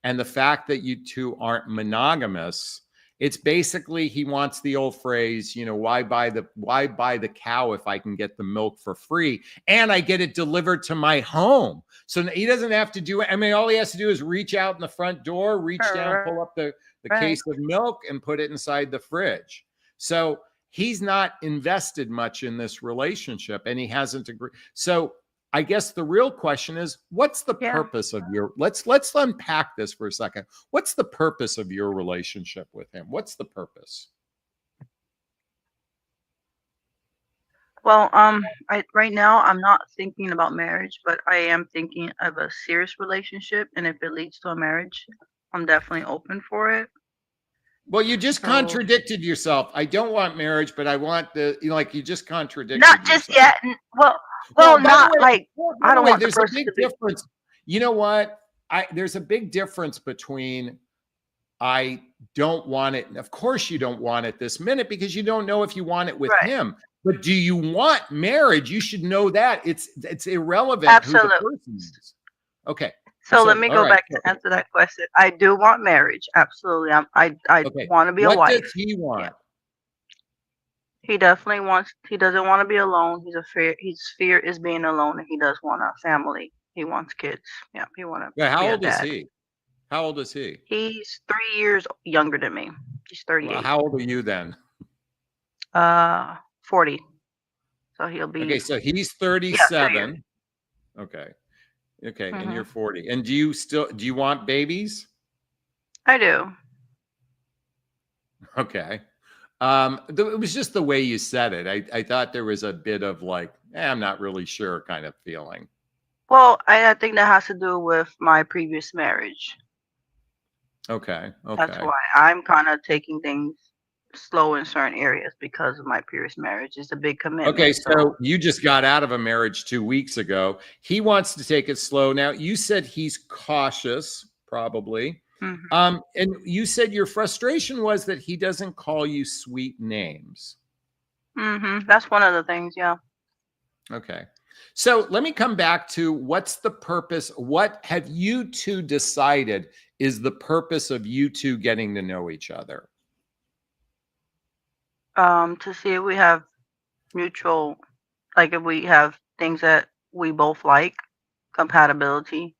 and the fact that you two aren't monogamous, it's basically he wants the old phrase, why buy the cow if I can get the milk for free and I get it delivered to my home. So he doesn't have to do it. I mean, all he has to do is reach out in the front door, reach down, pull up the Right. case of milk and put it inside the fridge. So he's not invested much in this relationship and he hasn't agreed. So I guess the real question is, what's the Yeah. purpose of let's unpack this for a second. What's the purpose of your relationship with him? What's the purpose? Well, right now I'm not thinking about marriage, but I am thinking of a serious relationship, and if it leads to a marriage, I'm definitely open for it. Well, you just So contradicted yourself. I don't want marriage, but I want you just contradicted not just yourself. yet. Well, Well, by the not way, like I don't want the there's a person big to be difference. You know what? There's a big difference between I don't want it. Of course, you don't want it this minute because you don't know if you want it with right. him. But do you want marriage? You should know that it's irrelevant who the Absolutely. person is. Okay. So let So, me all go right. back to answer that question. I do want marriage. Absolutely. I Okay. want to be a What wife. does he Yeah. want? He definitely wants he doesn't want to be alone. His fear is being alone and he does want a family. He wants kids. Yeah, he want to Yeah. How be a old is dad. he? How old is he? He's 3 years younger than me. He's Well, 38. how old are you then? 40. So he'll Okay. be So he's yeah, 2 years. 37. Okay. Okay. And you're Mhm. 40. And do you want babies? I do. Okay. It was just the way you said it. I thought there was a bit of like, I'm not really sure kind of feeling. Well, I think that has to do with my previous marriage. Okay. That's Okay. why I'm kind of taking things. slow in certain areas because of my previous marriage. It's a big Okay, commitment. so you just got out of a marriage 2 weeks ago. He wants to take it slow. Now, you said he's cautious, probably. Mhm. And you said your frustration was that he doesn't call you sweet names. That's one of the things. Yeah. Okay. So let me come back to what's the purpose? What have you two decided is the purpose of you two getting to know each other? To see if we have mutual, like if we have things that we both like, compatibility.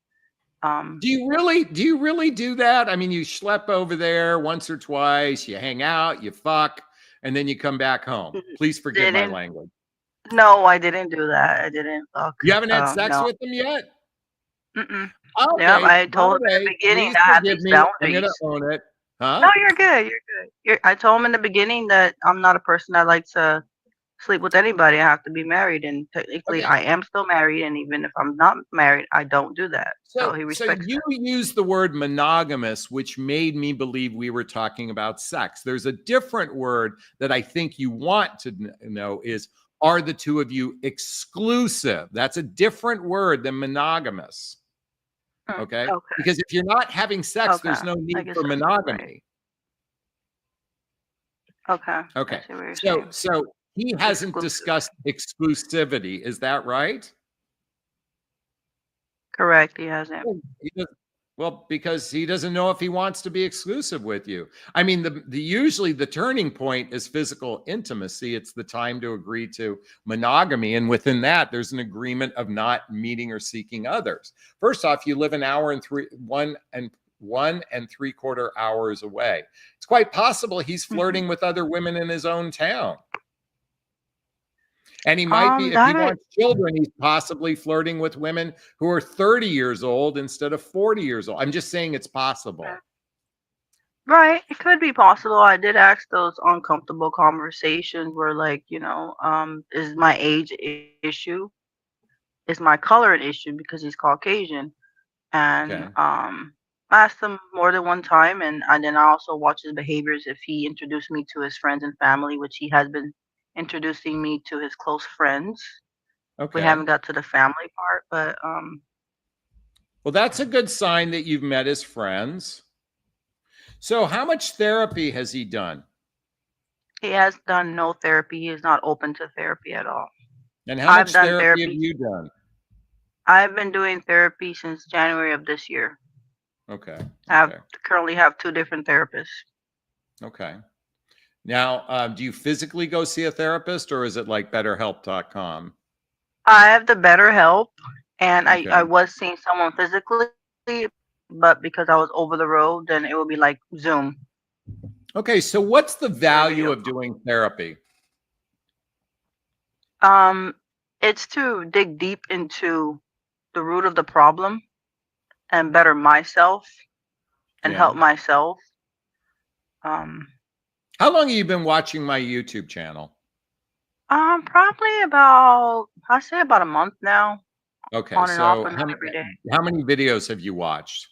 Um, Do you really do that? I mean, you schlep over there once or twice, you hang out, you fuck, and then you come back home. Please forgive my didn't. language. No, I didn't do that. I didn't fuck. You haven't had sex No. with them yet? Mm-mm. Yep. Okay. I By told the him in the way, beginning please to have forgive these me. I'm going to boundaries. own it. No, Huh? you're good. You're good. I told him in the beginning that I'm not a person that likes to sleep with anybody. I have to be married, and technically, Okay. I am still married. And even if I'm not married, I don't do that. So he So respects you that. used the word monogamous, which made me believe we were talking about sex. There's a different word that I think you want to know is, are the two of you exclusive? That's a different word than monogamous. Okay. Okay. Because if you're not having sex, Okay. there's no I need guess for that's right. monogamy. Okay. I Okay. see what you're So saying. he hasn't Exclusive. discussed exclusivity. Is that right? Correct. He hasn't. Well, well, because he doesn't know if he wants to be exclusive with you. I mean, the usually the turning point is physical intimacy. It's the time to agree to monogamy, and within that, there's an agreement of not meeting or seeking others. First off, you live an hour and 1 and 3/4 hours away. It's quite possible he's Hmm. flirting with other women in his own town. And he might be, if he That is wants children, he's possibly flirting with women who are 30 years old instead of 40 years old. I'm just saying it's possible. right. It could be possible. I did ask those uncomfortable conversations where, like, is my age issue? Is my color an issue because he's Caucasian? And Okay. I asked him more than one time, and then I also watch his behaviors if he introduced me to his friends and family, which he has been introducing me to his close friends. We Okay. haven't got to the family part, but Well, that's a good sign that you've met his friends. So, how much therapy has he done? he has done no therapy. He is not open to therapy at all. And how I've much done therapy have therapy. you done? I've been doing therapy since January of this year. Okay. I have Okay. currently have two different therapists. Okay. Now, do you physically go see a therapist or is it like betterhelp.com? I have the BetterHelp, and I Okay. was seeing someone physically, but because I was over the road, then it would be like Zoom Okay. So, what's the or value video of doing therapy? call. It's to dig deep into the root of the problem and better myself and Yeah. help myself. Um, How long have you been watching my YouTube channel? Probably about I say about a month now, Okay. on and off, So, but not every day. how many videos have you watched?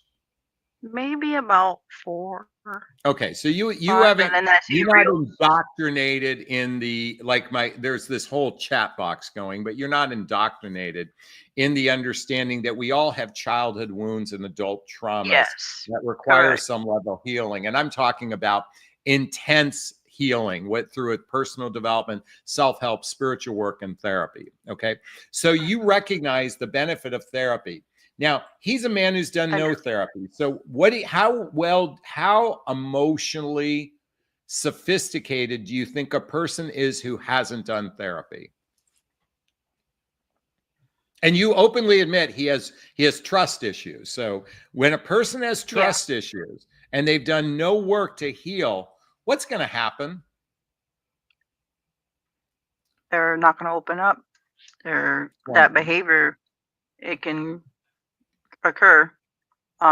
Maybe about 4 or Okay, so you 5, and haven't then I see you're not reels. indoctrinated in the like my there's this whole chat box going, but you're not indoctrinated in the understanding that we all have childhood wounds and adult traumas Yes, that require correct. some level of healing. And I'm talking about intense healing what through it personal development, self-help, spiritual work, and therapy. Okay. So you recognize the benefit of therapy. Now, he's a man who's done I do. no therapy. So how emotionally sophisticated do you think a person is who hasn't done therapy? And you openly admit he has trust issues. So when a person has Yeah, trust issues and they've done no work to heal, what's going to happen? they're not going to open up. They're Well, that behavior, it can occur.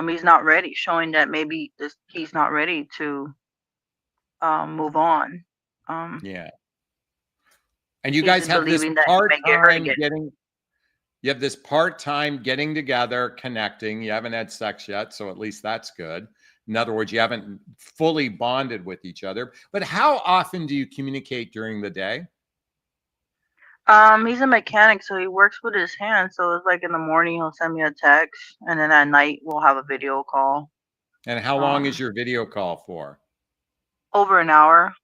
He's not ready, showing that maybe he's not ready to move on. Um, yeah. And you he's guys just have this believing that he may get hurt part-time again. getting You have this part-time getting together, connecting. You haven't had sex yet, so at least that's good. In other words, you haven't fully bonded with each other. But how often do you communicate during the day? He's a mechanic, so he works with his hands. So it's like in the morning he'll send me a text, and then at night we'll have a video call. And how long is Um, your video call for? over an hour.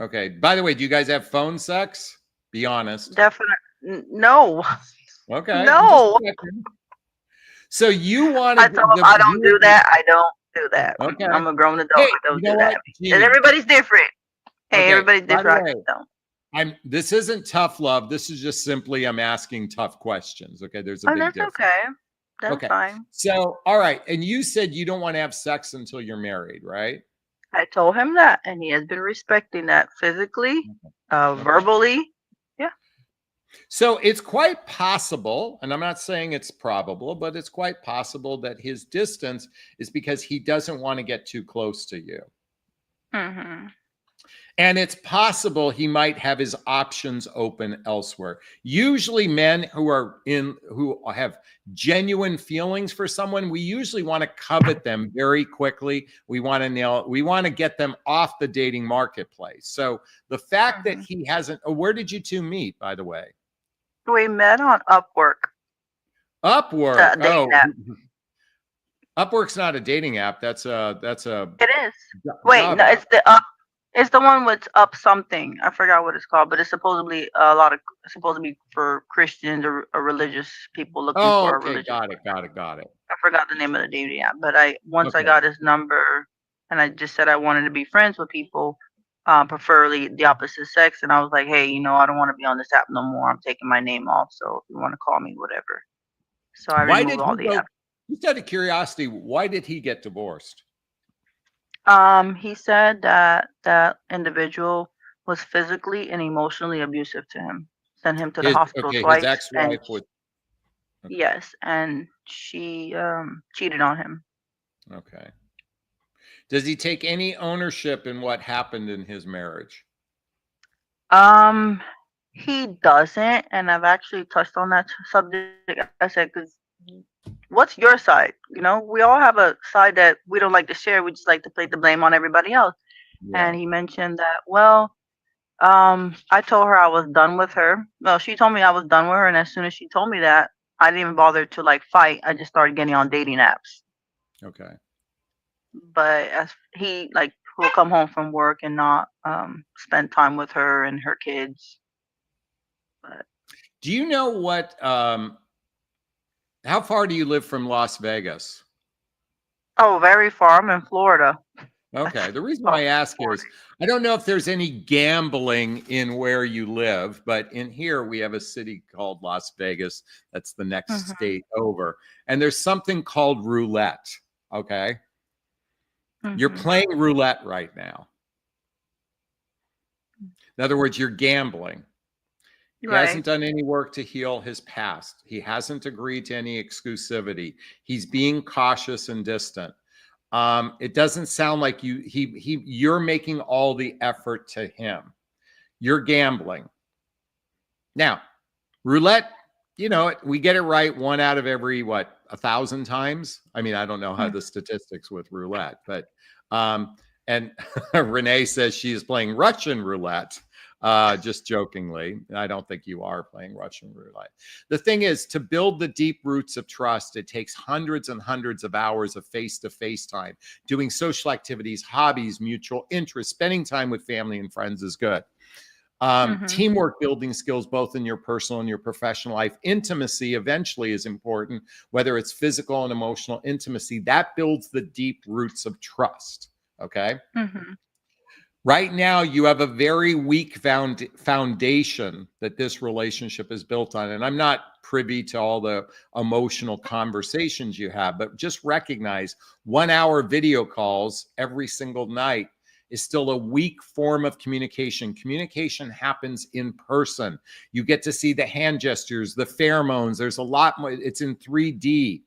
Okay. By the way, do you guys have phone sex? Be honest. Definitely. No, Okay. I'm just no. checking. So you want I to told him I don't do that. I don't do that. okay. I'm a grown adult. Hey, I you don't know do that. what, And Jeannie? everybody's different. Hey, Okay. everybody's By the different. I way, just don't. this isn't tough love. This is just simply I'm asking tough questions. Okay. There's a Oh, big that's difference. okay. That's Okay. fine. So, all right. And you said you don't want to have sex until you're married, right? I told him that, and he has been respecting that physically, Okay. verbally. Yeah. So it's quite possible, and I'm not saying it's probable, but it's quite possible that his distance is because he doesn't want to get too close to you. Mhm. And it's possible he might have his options open elsewhere. Usually men who have genuine feelings for someone, we usually want to covet them very quickly. We want to get them off the dating marketplace. So the fact that Mhm. he hasn't, where did you two meet, by the way? We met on Upwork, Upwork. the dating Oh, app. Upwork's not a dating app. That's a It is. Wait, job no, app. it's the up. It's the one with up something. I forgot what it's called, but it's supposedly a lot of it's supposed to be for Christians or religious people looking Oh, for a okay. religious Got it. partner. Got it. Got it. I forgot the name of the dating app, but I once I Okay. got his number and I just said I wanted to be friends with people, preferably the opposite sex, and I was like, hey, I don't want to be on this app no more. I'm taking my name off, so if you want to call me, whatever. So I Why removed did all he the go? apps. Just out of curiosity, why did he get divorced? He said that that individual was physically and emotionally abusive to him, sent him to the hospital His twice, and ex-wife was okay. yes, and she cheated on him. Okay. Does he take any ownership in what happened in his marriage? Um, he doesn't, and I've actually touched on that subject. I said, because what's your side? We all have a side that we don't like to share. We just like to place the blame on everybody else. Yeah. And he mentioned that, well, I told her I was done with her. Well, she told me I was done with her, and as soon as she told me that, I didn't even bother to like fight. I just started getting on dating apps. Okay. But as he like will come home from work and not spend time with her and her kids. But Do you know how far do you live from Las Vegas? oh, very far. I'm in Florida. Okay. That's The reason why about I ask 40. is I don't know if there's any gambling in where you live, but in here we have a city called Las Vegas. That's the next Mhm. state over. And there's something called roulette. Okay. You're Mhm. playing roulette right now. In other words, you're gambling. He Right. hasn't done any work to heal his past. He hasn't agreed to any exclusivity. He's being cautious and distant. It doesn't sound like you're making all the effort to him. You're gambling. Now, roulette, we get it right one out of every 1,000 times. I mean, I don't know how Mm. the statistics with roulette, but and Renee says she is playing Russian roulette. Just jokingly. I don't think you are playing Russian roulette. The thing is, to build the deep roots of trust, it takes hundreds and hundreds of hours of face-to-face time. Doing social activities, hobbies, mutual interests, spending time with family and friends is good. Mhm. Teamwork building skills, both in your personal and your professional life. Intimacy eventually is important, whether it's physical and emotional intimacy. That builds the deep roots of trust. Okay. Mhm. Right now, you have a very weak foundation that this relationship is built on. And I'm not privy to all the emotional conversations you have, but just recognize 1 hour video calls every single night is still a weak form of communication. Communication happens in person. You get to see the hand gestures, the pheromones. There's a lot more. It's in 3D.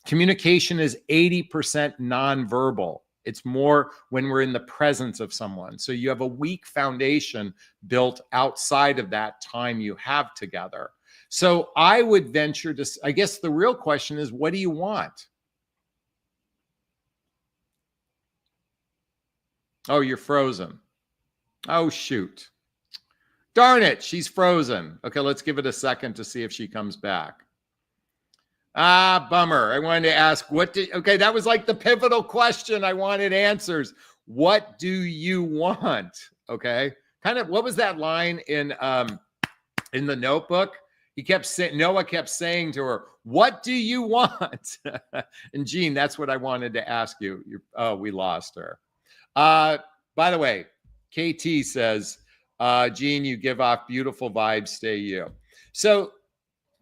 Communication is 80% nonverbal. It's more when we're in the presence of someone. So you have a weak foundation built outside of that time you have together. So I would venture to, I guess the real question is, what do you want? Oh, you're frozen. Oh, shoot. Darn it, she's frozen. Okay, let's give it a second to see if she comes back. Ah, bummer. I wanted to ask, okay, that was like the pivotal question. I wanted answers. What do you want? Okay. Kind of, what was that line in The Notebook? He kept saying, Noah kept saying to her, "What do you want?" And Gene, that's what I wanted to ask you. Oh, we lost her. By the way, KT says, Gene, you give off beautiful vibes, stay you. So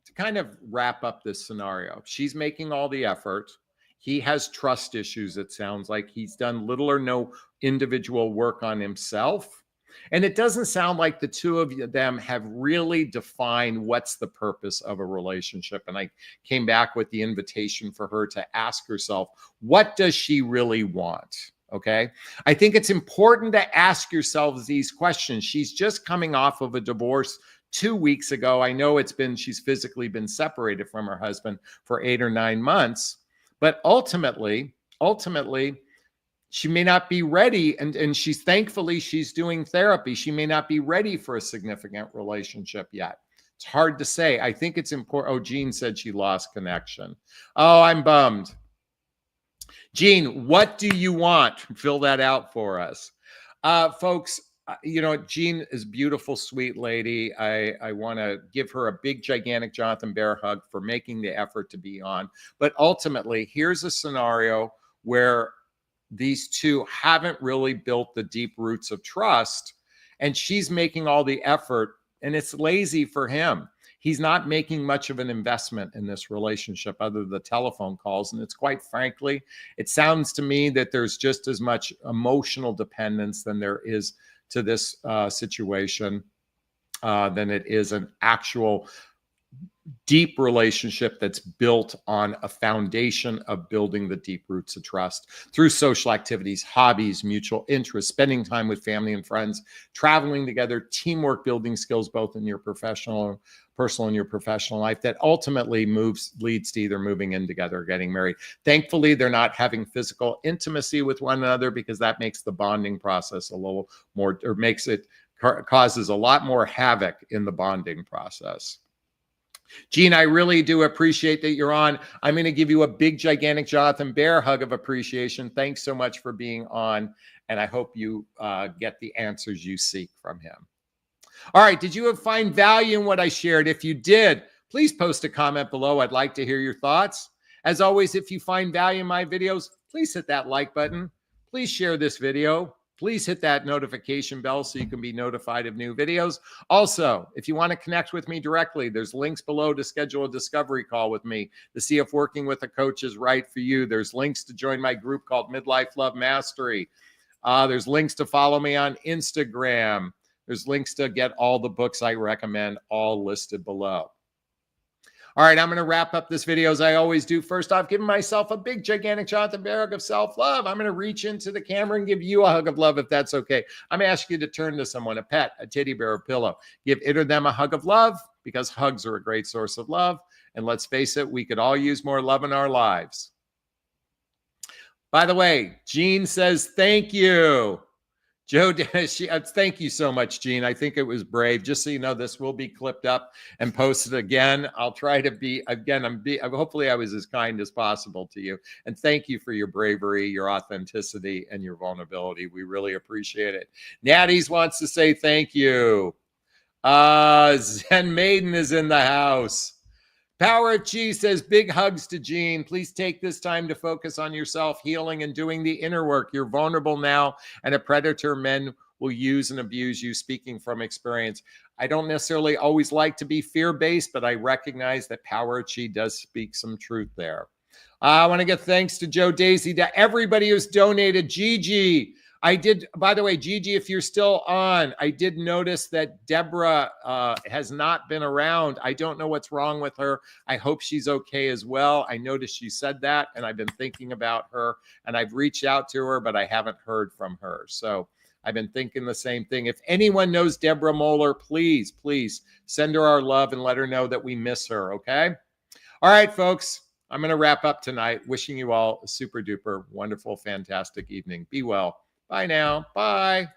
to kind of wrap up this scenario, she's making all the effort. He has trust issues. It sounds like he's done little or no individual work on himself. And it doesn't sound like the two of them have really defined what's the purpose of a relationship. And I came back with the invitation for her to ask herself, what does she really want? Okay. I think it's important to ask yourselves these questions. She's just coming off of a divorce 2 weeks ago. I know she's physically been separated from her husband for 8 or 9 months, but ultimately, she may not be ready. And thankfully she's doing therapy. She may not be ready for a significant relationship yet. It's hard to say. I think it's important. Oh, Jean said she lost connection. Oh, I'm bummed. Jean, what do you want? Fill that out for us. Folks, Jean is a beautiful, sweet lady. I want to give her a big, gigantic Jonathan Bear hug for making the effort to be on. But ultimately, here's a scenario where these two haven't really built the deep roots of trust, and she's making all the effort, and it's lazy for him. He's not making much of an investment in this relationship other than the telephone calls. And it's quite frankly, it sounds to me that there's just as much emotional dependence than there is to this situation than it is an actual deep relationship that's built on a foundation of building the deep roots of trust through social activities, hobbies, mutual interests, spending time with family and friends, traveling together, teamwork, building skills, both in your personal and your professional life, that ultimately leads to either moving in together or getting married. Thankfully, they're not having physical intimacy with one another, because that makes the bonding process a little more, or causes a lot more havoc in the bonding process. Gene, I really do appreciate that you're on. I'm going to give you a big, gigantic Jonathan Bear hug of appreciation. Thanks so much for being on, and I hope you get the answers you seek from him. All right, did you find value in what I shared? If you did, please post a comment below. I'd like to hear your thoughts. As always, if you find value in my videos, please hit that like button. Please share this video. Please hit that notification bell so you can be notified of new videos. Also, if you want to connect with me directly, there's links below to schedule a discovery call with me to see if working with a coach is right for you. There's links to join my group called Midlife Love Mastery. There's links to follow me on Instagram. There's links to get all the books I recommend, all listed below. All right, I'm going to wrap up this video as I always do. First off, giving myself a big, gigantic Jonathan Bear hug of self-love. I'm going to reach into the camera and give you a hug of love if that's okay. I'm going to ask you to turn to someone, a pet, a teddy bear, a pillow. Give it or them a hug of love, because hugs are a great source of love. And let's face it, we could all use more love in our lives. By the way, Jean says thank you. Joe, thank you so much, Gene. I think it was brave. Just so you know, this will be clipped up and posted again. I'll try to be, hopefully I was as kind as possible to you. And thank you for your bravery, your authenticity, and your vulnerability. We really appreciate it. Natties wants to say thank you. Zen Maiden is in the house. Power of Chi says, big hugs to Gene. Please take this time to focus on yourself, healing, and doing the inner work. You're vulnerable now, and a predator men will use and abuse you, speaking from experience. I don't necessarily always like to be fear-based, but I recognize that Power of Chi does speak some truth there. I want to give thanks to Joe Daisy, to everybody who's donated. Gigi, by the way, Gigi, if you're still on, I did notice that Deborah has not been around. I don't know what's wrong with her. I hope she's okay as well. I noticed she said that, and I've been thinking about her, and I've reached out to her, but I haven't heard from her. So I've been thinking the same thing. If anyone knows Deborah Moeller, please send her our love and let her know that we miss her, okay? All right, folks, I'm going to wrap up tonight, wishing you all a super duper wonderful, fantastic evening. Be well. Bye now. Bye.